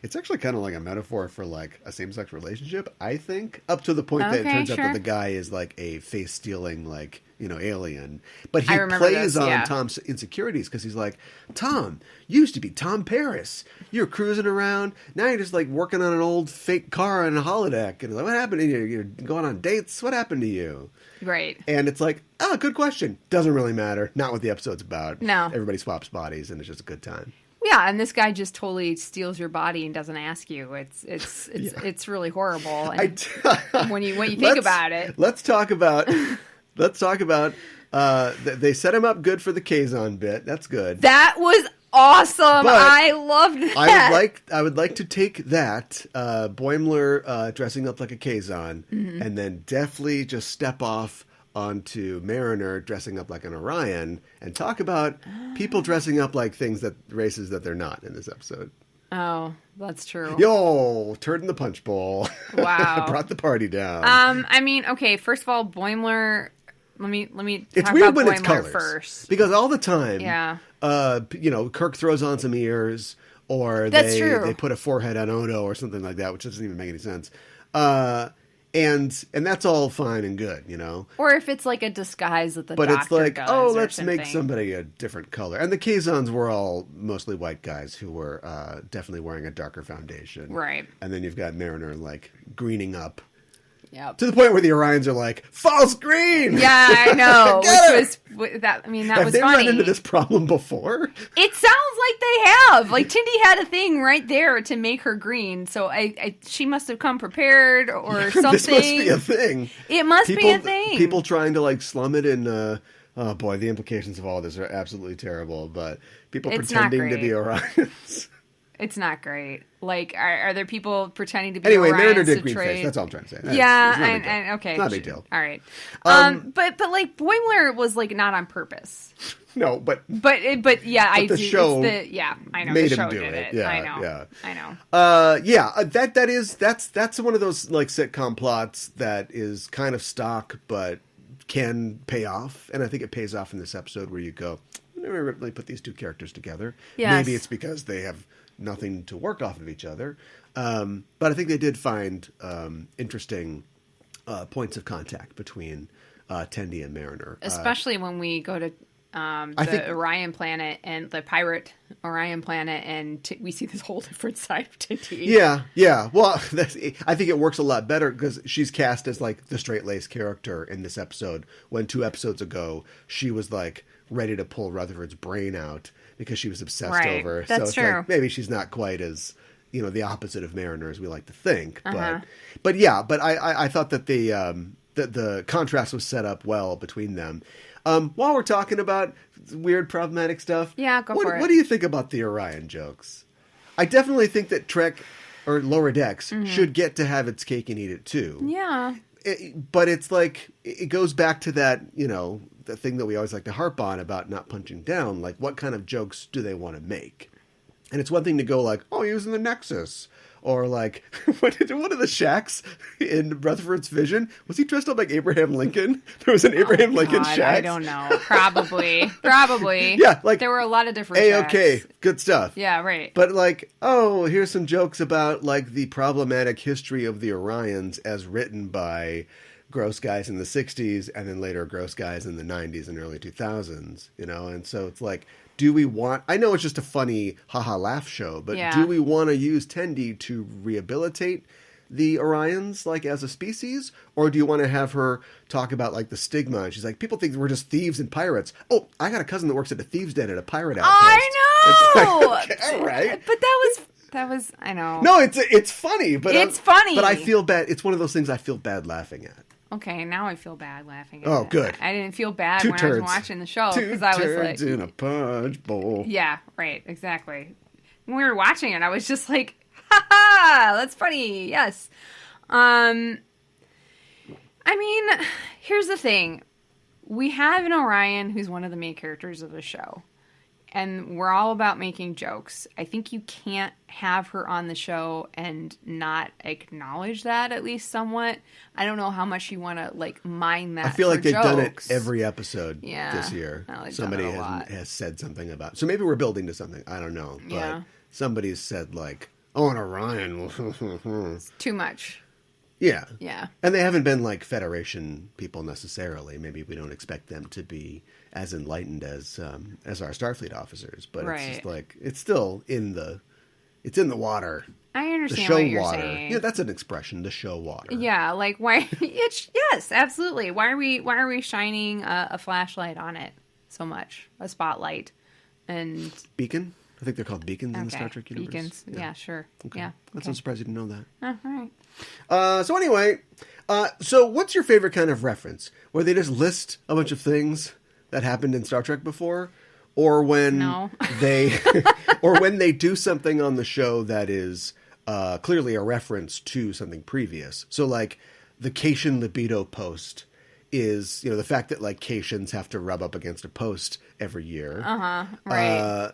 [SPEAKER 1] it's actually kind of like a metaphor for like a same-sex relationship, I think, up to the point that it turns out that the guy is like a face-stealing like alien. But he plays on Tom's insecurities because he's like, Tom, you used to be Tom Paris. You're cruising around. Now you're just like working on an old fake car on a holodeck. And like, what happened to you? You're going on dates. What happened to you?
[SPEAKER 2] Right.
[SPEAKER 1] And it's like, oh, good question. Doesn't really matter. Not what the episode's about.
[SPEAKER 2] No.
[SPEAKER 1] Everybody swaps bodies and it's just a good time.
[SPEAKER 2] Yeah, and this guy just totally steals your body and doesn't ask you. It's really horrible. And when you think about it.
[SPEAKER 1] Let's talk about they set him up good for the Kazon bit. That's good.
[SPEAKER 2] That was awesome.
[SPEAKER 1] But
[SPEAKER 2] I loved that.
[SPEAKER 1] I would like to take that Boimler dressing up like a Kazon and then definitely just step off onto Mariner dressing up like an Orion and talk about people dressing up like races that they're not in this episode.
[SPEAKER 2] Oh, that's true.
[SPEAKER 1] Yo, turd in the punch bowl.
[SPEAKER 2] Wow.
[SPEAKER 1] Brought the party down.
[SPEAKER 2] I mean, okay, first of all, Boimler. Let me
[SPEAKER 1] it's
[SPEAKER 2] talk
[SPEAKER 1] weird
[SPEAKER 2] about
[SPEAKER 1] when
[SPEAKER 2] Boimler
[SPEAKER 1] it's colors
[SPEAKER 2] first.
[SPEAKER 1] because all the time, Kirk throws on some ears, or they put a forehead on Odo or something like that, which doesn't even make any sense. And that's all fine and good,
[SPEAKER 2] Or if it's like a disguise that the
[SPEAKER 1] but
[SPEAKER 2] doctor
[SPEAKER 1] it's like,
[SPEAKER 2] does
[SPEAKER 1] oh,
[SPEAKER 2] or
[SPEAKER 1] let's
[SPEAKER 2] something.
[SPEAKER 1] make somebody a different color. And the Kazons were all mostly white guys who were definitely wearing a darker foundation,
[SPEAKER 2] right?
[SPEAKER 1] And then you've got Mariner like greening up.
[SPEAKER 2] Yep.
[SPEAKER 1] To the point where the Orions are like, false green!
[SPEAKER 2] Yeah, I know. That
[SPEAKER 1] Have
[SPEAKER 2] was
[SPEAKER 1] funny. Have they run into this problem before?
[SPEAKER 2] It sounds like they have. Like, Tindy had a thing right there to make her green, so she must have come prepared or something.
[SPEAKER 1] This must be a thing.
[SPEAKER 2] It must be a thing.
[SPEAKER 1] People trying to, like, slum it in, oh boy, the implications of all this are absolutely terrible, but people pretending to be Orions.
[SPEAKER 2] It's not great. Like, are there people pretending to be
[SPEAKER 1] Anyway,
[SPEAKER 2] Orions
[SPEAKER 1] Mariner did
[SPEAKER 2] to
[SPEAKER 1] green
[SPEAKER 2] trade?
[SPEAKER 1] face. That's all I'm trying to say.
[SPEAKER 2] Okay.
[SPEAKER 1] It's not a big deal.
[SPEAKER 2] All right. But like Boimler was like not on purpose.
[SPEAKER 1] No, but
[SPEAKER 2] yeah, I
[SPEAKER 1] the
[SPEAKER 2] do.
[SPEAKER 1] show
[SPEAKER 2] I know
[SPEAKER 1] made
[SPEAKER 2] the show
[SPEAKER 1] him do
[SPEAKER 2] did
[SPEAKER 1] it.
[SPEAKER 2] it.
[SPEAKER 1] Yeah,
[SPEAKER 2] I know.
[SPEAKER 1] That's one of those like sitcom plots that is kind of stock, but can pay off, and I think it pays off in this episode where you go, I never really put these two characters together.
[SPEAKER 2] Yes.
[SPEAKER 1] Maybe it's because they have nothing to work off of each other. But I think they did find interesting points of contact between Tendi and Mariner.
[SPEAKER 2] Especially when we go to Orion planet and the pirate Orion planet, and we see this whole different side of Tinty.
[SPEAKER 1] Yeah. Well, I think it works a lot better because she's cast as like the straight-laced character in this episode, when 2 episodes ago she was like ready to pull Rutherford's brain out because she was obsessed over.
[SPEAKER 2] That's
[SPEAKER 1] so it's
[SPEAKER 2] true.
[SPEAKER 1] like maybe she's not quite as, the opposite of Mariner as we like to think. But I thought that the contrast was set up well between them. While we're talking about weird problematic stuff,
[SPEAKER 2] go for it.
[SPEAKER 1] What do you think about the Orion jokes? I definitely think that Trek or Lower Decks should get to have its cake and eat it too.
[SPEAKER 2] Yeah.
[SPEAKER 1] But it's like, it goes back to that, the thing that we always like to harp on about not punching down. Like, what kind of jokes do they want to make? And it's one thing to go like, oh, using the Nexus. Or like, what did one of the Shaqs in Rutherford's vision? Was he dressed up like Abraham Lincoln? There was an Abraham Lincoln Shaq.
[SPEAKER 2] I don't know. Probably.
[SPEAKER 1] Yeah, like
[SPEAKER 2] there were a lot of different
[SPEAKER 1] A-okay,
[SPEAKER 2] Shaqs.
[SPEAKER 1] good stuff.
[SPEAKER 2] Yeah, right.
[SPEAKER 1] But like, oh, here's some jokes about like the problematic history of the Orions as written by gross guys in the 60s and then later gross guys in the 90s and early 2000s, And so it's like, do we want... I know it's just a funny haha laugh show, but do we want to use Tendi to rehabilitate the Orions, like, as a species? Or do you want to have her talk about, like, the stigma? And she's like, people think we're just thieves and pirates. Oh, I got a cousin that works at a thieves' den at a pirate outpost.
[SPEAKER 2] I know!
[SPEAKER 1] Like, okay, all right.
[SPEAKER 2] But that was... I know.
[SPEAKER 1] No, it's funny. But
[SPEAKER 2] it's funny.
[SPEAKER 1] But I feel bad. It's one of those things I feel bad laughing at.
[SPEAKER 2] Okay, now I feel bad laughing at it.
[SPEAKER 1] Oh, good.
[SPEAKER 2] I didn't feel bad
[SPEAKER 1] I
[SPEAKER 2] was watching the show because I was like...
[SPEAKER 1] 2 turds in a punch bowl.
[SPEAKER 2] Yeah, right, exactly. When we were watching it, I was just like, ha ha, that's funny, yes. I mean, here's the thing. We have an Orion who's one of the main characters of the show. And we're all about making jokes. I think you can't have her on the show and not acknowledge that, at least somewhat. I don't know how much you want to, like, mine that.
[SPEAKER 1] I feel like they've
[SPEAKER 2] jokes.
[SPEAKER 1] done it every episode this year. Somebody has said something about it. So maybe we're building to something. I don't know. But somebody's said, like, oh, an Orion.
[SPEAKER 2] It's too much.
[SPEAKER 1] Yeah.
[SPEAKER 2] Yeah.
[SPEAKER 1] And they haven't been, like, Federation people necessarily. Maybe we don't expect them to be as enlightened as our Starfleet officers, but it's just like, it's still in the water.
[SPEAKER 2] I understand
[SPEAKER 1] the show
[SPEAKER 2] what you're
[SPEAKER 1] water.
[SPEAKER 2] saying.
[SPEAKER 1] Yeah, that's an expression, the show water.
[SPEAKER 2] Yeah, like why? Yes, absolutely. Why are we shining a flashlight on it so much? A spotlight and
[SPEAKER 1] beacon. I think they're called beacons in the Star Trek universe.
[SPEAKER 2] Beacons. Yeah, sure.
[SPEAKER 1] Okay.
[SPEAKER 2] Yeah.
[SPEAKER 1] I'm surprised you didn't know that.
[SPEAKER 2] Oh, all right.
[SPEAKER 1] So anyway, so what's your favorite kind of reference? Where they just list a bunch of things that happened in Star Trek before, or when they do something on the show that is clearly a reference to something previous. So like the Cation libido post is, the fact that like Cations have to rub up against a post every year.
[SPEAKER 2] Right.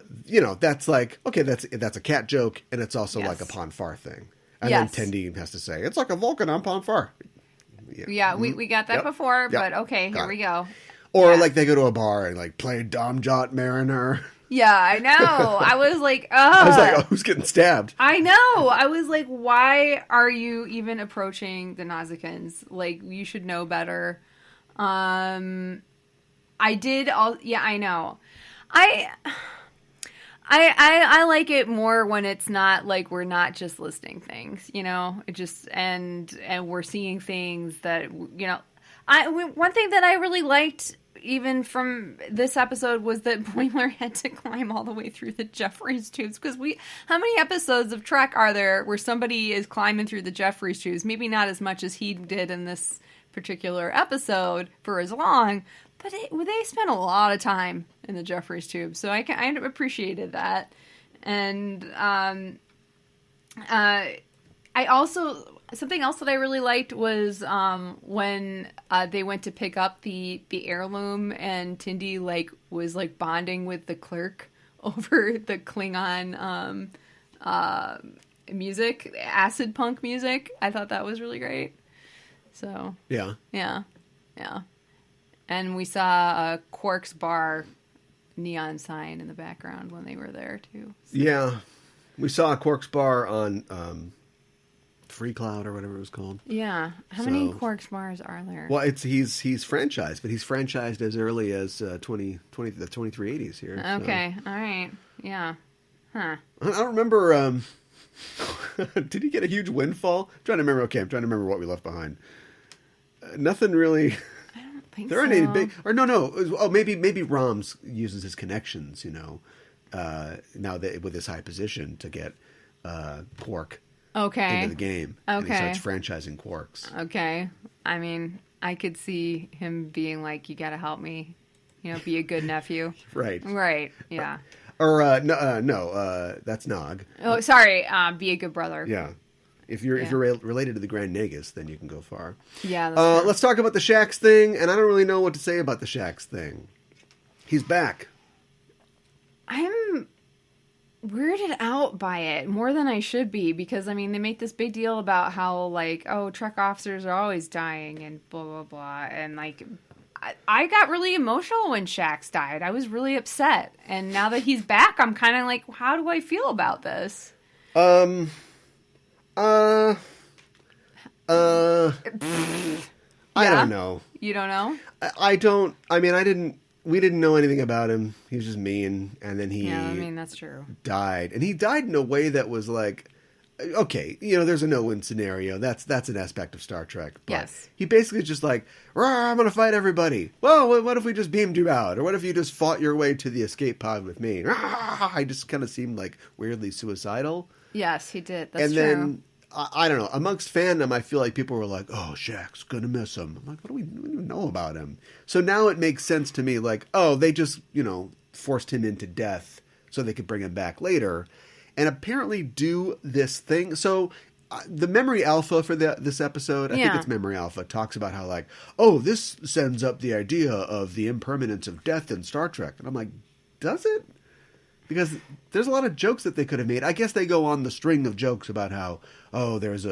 [SPEAKER 1] That's like, okay, that's a cat joke, and it's also like a Pon farr thing. And then Tendi has to say, it's like a Vulcan on Pon farr.
[SPEAKER 2] Yeah, we got that before, but okay, here we go.
[SPEAKER 1] Or like they go to a bar and like play Dom Jot Mariner.
[SPEAKER 2] Yeah, I know. I was like,
[SPEAKER 1] I was like, oh, who's getting stabbed?
[SPEAKER 2] I know. I was like, why are you even approaching the Nazicans? Like, you should know better. I know. I like it more when it's not like we're not just listing things, it just, and we're seeing things that, one thing that I really liked even from this episode was that Boimler had to climb all the way through the Jeffries tubes, because how many episodes of Trek are there where somebody is climbing through the Jeffries tubes? Maybe not as much as he did in this particular episode for as long, but they spent a lot of time in the Jeffries tube, so I appreciated that. And I also, something else that I really liked was when they went to pick up the heirloom, and Tendi was bonding with the clerk over the Klingon music, acid punk music. I thought that was really great. So yeah. And we saw a Quark's Bar neon sign in the background when they were there too. So.
[SPEAKER 1] Yeah, we saw a Quark's Bar on Free Cloud or whatever it was called.
[SPEAKER 2] Yeah. How many Quark's bars are there?
[SPEAKER 1] Well, he's franchised, but he's franchised as early as the 2380s here.
[SPEAKER 2] Okay. So. All right. Yeah. Huh.
[SPEAKER 1] I don't remember. Did he get a huge windfall? I'm trying to remember what we left behind. Nothing really.
[SPEAKER 2] I don't think
[SPEAKER 1] there aren't any big. Or no. Oh, maybe Roms uses his connections. Now that with his high position to get Quark.
[SPEAKER 2] Okay.
[SPEAKER 1] Into the game.
[SPEAKER 2] Okay.
[SPEAKER 1] And he starts franchising Quarks.
[SPEAKER 2] Okay. I mean, I could see him being like, "You got to help me, be a good nephew."
[SPEAKER 1] Right.
[SPEAKER 2] Right. Yeah.
[SPEAKER 1] Or no, that's Nog.
[SPEAKER 2] Oh, sorry. Be a good brother.
[SPEAKER 1] Yeah. If you're related to the Grand Nagus, then you can go far.
[SPEAKER 2] Yeah. That's true.
[SPEAKER 1] Let's talk about the Shaqs thing, and I don't really know what to say about the Shaqs thing. He's back.
[SPEAKER 2] I'm weirded out by it more than I should be because, they make this big deal about how, Trek officers are always dying and blah, blah, blah. And, I got really emotional when Shax died. I was really upset. And now that he's back, I'm kind of like, how do I feel about this?
[SPEAKER 1] I don't know.
[SPEAKER 2] You don't know?
[SPEAKER 1] I don't. We didn't know anything about him. He was just mean, and then he
[SPEAKER 2] that's true.
[SPEAKER 1] Died. And he died in a way that was like, okay, there's a no-win scenario. That's an aspect of Star Trek. But
[SPEAKER 2] yes.
[SPEAKER 1] He basically just like, I'm going to fight everybody. Well, what if we just beamed you out? Or what if you just fought your way to the escape pod with me? I just kind of seemed like weirdly suicidal.
[SPEAKER 2] Yes, he did. That's
[SPEAKER 1] and
[SPEAKER 2] true.
[SPEAKER 1] Then, I don't know. Amongst fandom, I feel like people were like, "Oh, Shaq's gonna miss him." I'm like, what do we know about him? So now it makes sense to me. Like, oh, they just forced him into death so they could bring him back later, and apparently do this thing. So the Memory Alpha for this episode, I think it's Memory Alpha, talks about how like, oh, this sends up the idea of the impermanence of death in Star Trek, and I'm like, does it? Because there's a lot of jokes that they could have made. I guess they go on the string of jokes about how, oh, it's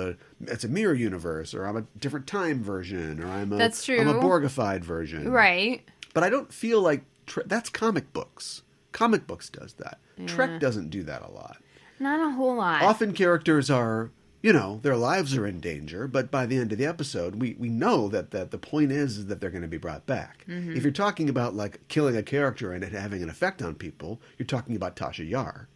[SPEAKER 1] a mirror universe, or I'm a different time version, or
[SPEAKER 2] That's true.
[SPEAKER 1] I'm a Borgified version.
[SPEAKER 2] Right.
[SPEAKER 1] But I don't feel like that's comic books. Comic books does that.
[SPEAKER 2] Yeah.
[SPEAKER 1] Trek doesn't do that a lot.
[SPEAKER 2] Not a whole lot.
[SPEAKER 1] Often characters are, their lives are in danger, but by the end of the episode, we know that the point is that they're going to be brought back. Mm-hmm. If you're talking about like killing a character and it having an effect on people, you're talking about Tasha Yar.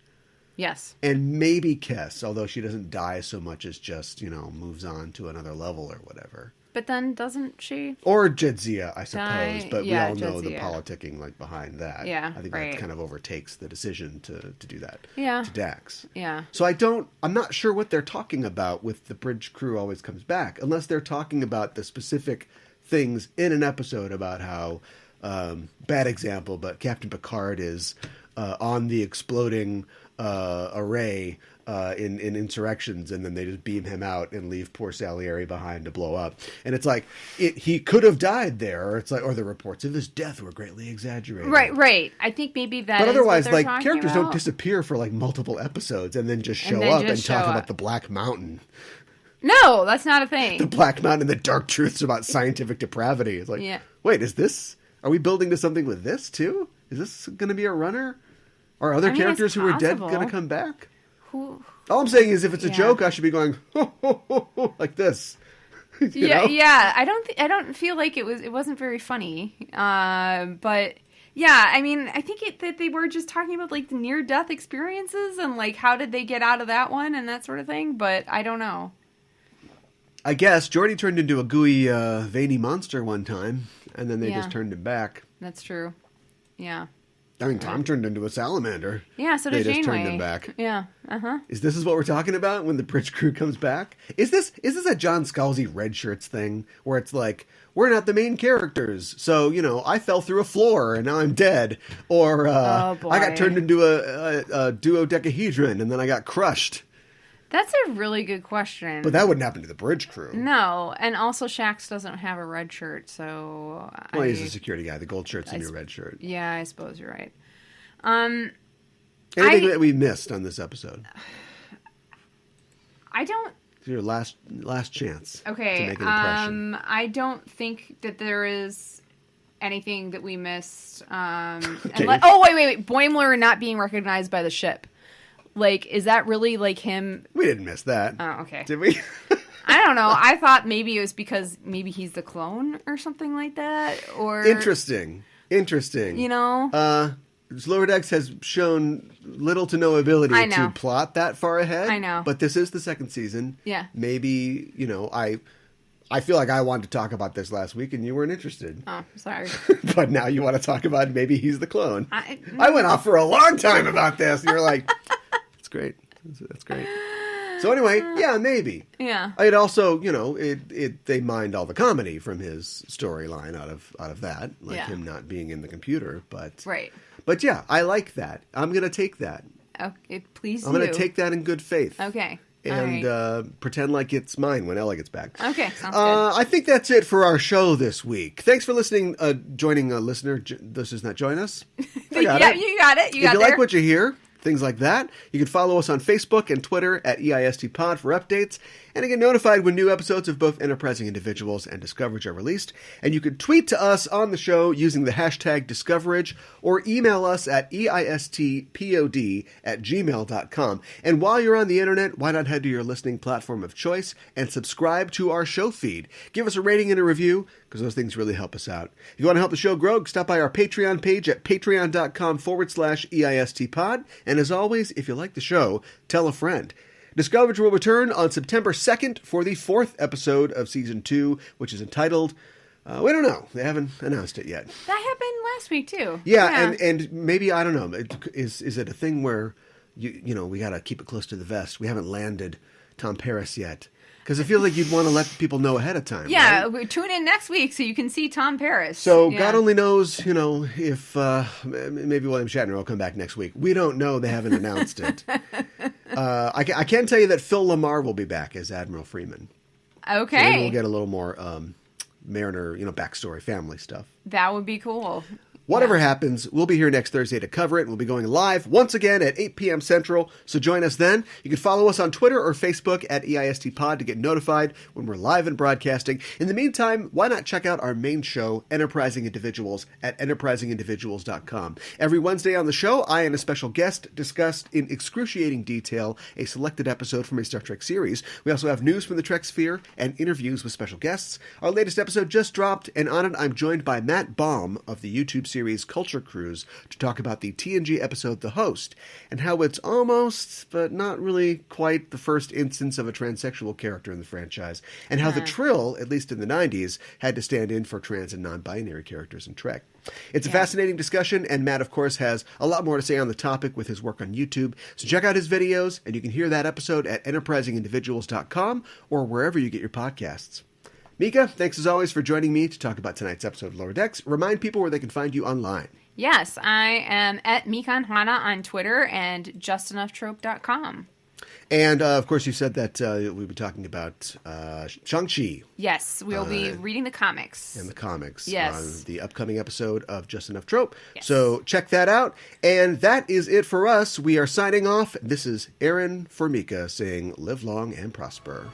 [SPEAKER 2] Yes.
[SPEAKER 1] And maybe Kes, although she doesn't die so much as just, moves on to another level or whatever.
[SPEAKER 2] But then doesn't she?
[SPEAKER 1] Or Jadzia, I suppose. But we all know
[SPEAKER 2] Jadzia.
[SPEAKER 1] the politicking behind that.
[SPEAKER 2] Yeah,
[SPEAKER 1] I think
[SPEAKER 2] right.
[SPEAKER 1] that kind of overtakes the decision to do that
[SPEAKER 2] to
[SPEAKER 1] Dax.
[SPEAKER 2] Yeah.
[SPEAKER 1] So I'm not sure what they're talking about with the bridge crew always comes back, unless they're talking about the specific things in an episode about how, bad example, but Captain Picard is on the exploding array in insurrections, and then they just beam him out and leave poor Salieri behind to blow up. And it's like he could have died there, or it's like, or the reports of his death were greatly exaggerated.
[SPEAKER 2] Right. I think maybe that.
[SPEAKER 1] But otherwise,
[SPEAKER 2] like
[SPEAKER 1] characters
[SPEAKER 2] about.
[SPEAKER 1] don't disappear for like multiple episodes and then just show up and talk about the Black Mountain.
[SPEAKER 2] No, that's not a thing.
[SPEAKER 1] The Black Mountain and the dark truths about scientific depravity. It's like, wait, are we building to something with this too? Is this going to be a runner? Are other characters who were dead going to come back?
[SPEAKER 2] All
[SPEAKER 1] I'm saying is, if it's a joke, I should be going ho, ho, ho, ho, like this. You know?
[SPEAKER 2] Yeah. I don't feel like it wasn't very funny. But yeah, I think that they were just talking about like the near death experiences and like how did they get out of that one and that sort of thing. But I don't know.
[SPEAKER 1] I guess Geordi turned into a gooey, veiny monster one time, and then they just turned him back.
[SPEAKER 2] That's true. Yeah.
[SPEAKER 1] Tom turned into a salamander.
[SPEAKER 2] Yeah, so did Janeway. They just turned
[SPEAKER 1] him back.
[SPEAKER 2] Yeah, uh-huh.
[SPEAKER 1] Is this what we're talking about when the bridge crew comes back? Is this a John Scalzi Red Shirts thing where it's like, we're not the main characters, so, I fell through a floor and now I'm dead. Or I got turned into a duodecahedron and then I got crushed.
[SPEAKER 2] That's a really good question.
[SPEAKER 1] But that wouldn't happen to the bridge crew.
[SPEAKER 2] No, and also Shax doesn't have a red shirt, so...
[SPEAKER 1] Well, he's a security guy. The gold shirt's in your red shirt.
[SPEAKER 2] Yeah, I suppose you're right.
[SPEAKER 1] Anything that we missed on this episode?
[SPEAKER 2] I don't...
[SPEAKER 1] It's your last chance to make an impression.
[SPEAKER 2] I don't think that there is anything that we missed.
[SPEAKER 1] Okay.
[SPEAKER 2] Wait. Boimler not being recognized by the ship. Like, is that really like him?
[SPEAKER 1] We didn't miss that.
[SPEAKER 2] Oh, okay.
[SPEAKER 1] Did we?
[SPEAKER 2] I don't know. I thought maybe it was because maybe he's the clone or something like that. Or
[SPEAKER 1] Interesting.
[SPEAKER 2] You know?
[SPEAKER 1] Lower Decks has shown little to no ability
[SPEAKER 2] I know.
[SPEAKER 1] to plot that far ahead.
[SPEAKER 2] I know.
[SPEAKER 1] But this is the second season.
[SPEAKER 2] Yeah.
[SPEAKER 1] Maybe, I feel like I wanted to talk about this last week and you weren't interested.
[SPEAKER 2] Oh, sorry.
[SPEAKER 1] But now you want to talk about maybe he's the clone. I went off for a long time about this. And you're like, that's great. That's great. So anyway, yeah, maybe.
[SPEAKER 2] Yeah.
[SPEAKER 1] It also, they mined all the comedy from his storyline out of that, like him not being in the computer. But
[SPEAKER 2] right.
[SPEAKER 1] But yeah, I like that. I'm gonna take that.
[SPEAKER 2] Okay, please.
[SPEAKER 1] I'm gonna take that in good faith.
[SPEAKER 2] Okay.
[SPEAKER 1] And pretend like it's mine when Ella gets back.
[SPEAKER 2] Okay, sounds good.
[SPEAKER 1] I think that's it for our show this week. Thanks for listening, joining a listener. This is not join us.
[SPEAKER 2] You got it.
[SPEAKER 1] If you like what you hear, things like that, you can follow us on Facebook and Twitter at EISTpod for updates, and to get notified when new episodes of both Enterprising Individuals and Discoverage are released. And you can tweet to us on the show using the hashtag Discoverage, or email us at eistpod@gmail.com. And while you're on the internet, why not head to your listening platform of choice and subscribe to our show feed. Give us a rating and a review, because those things really help us out. If you want to help the show grow, stop by our Patreon page at patreon.com/EISTpod. And as always, if you like the show, tell a friend. Discoverage will return on September 2nd for the 4th episode of Season 2, which is entitled, we don't know. They haven't announced it yet.
[SPEAKER 2] That happened last week, too.
[SPEAKER 1] Yeah. And maybe, I don't know, is it a thing where, we got to keep it close to the vest? We haven't landed Tom Paris yet. Because I feel like you'd want to let people know ahead of time.
[SPEAKER 2] Yeah,
[SPEAKER 1] right?
[SPEAKER 2] Tune in next week so you can see Tom Paris.
[SPEAKER 1] So God only knows, if maybe William Shatner will come back next week. We don't know. They haven't announced it. I can tell you that Phil Lamar will be back as Admiral Freeman.
[SPEAKER 2] Okay.
[SPEAKER 1] So maybe we'll get a little more Mariner, backstory, family stuff.
[SPEAKER 2] That would be cool.
[SPEAKER 1] Whatever happens, we'll be here next Thursday to cover it. We'll be going live once again at 8 p.m. Central, so join us then. You can follow us on Twitter or Facebook at EISTpod to get notified when we're live and broadcasting. In the meantime, why not check out our main show, Enterprising Individuals, at enterprisingindividuals.com. Every Wednesday on the show, I and a special guest discuss in excruciating detail a selected episode from a Star Trek series. We also have news from the Trek sphere and interviews with special guests. Our latest episode just dropped, and on it I'm joined by Matt Baum of the YouTube series Culture Cruise to talk about the TNG episode The Host, and how it's almost, but not really quite, the first instance of a transsexual character in the franchise, and how the Trill, at least in the 90s, had to stand in for trans and non-binary characters in Trek. It's a fascinating discussion, and Matt, of course, has a lot more to say on the topic with his work on YouTube, so check out his videos, and you can hear that episode at enterprisingindividuals.com or wherever you get your podcasts. Mika, thanks as always for joining me to talk about tonight's episode of Lower Decks. Remind people where they can find you online.
[SPEAKER 2] Yes, I am at Mikan Hana on Twitter and justenoughtrope.com.
[SPEAKER 1] And, of course, you said that we'll be talking about Shang-Chi.
[SPEAKER 2] Yes, we'll be reading the comics.
[SPEAKER 1] And the comics.
[SPEAKER 2] Yes.
[SPEAKER 1] On the upcoming episode of Just Enough Trope.
[SPEAKER 2] Yes.
[SPEAKER 1] So check that out. And that is it for us. We are signing off. This is Aaron for Mika saying live long and prosper.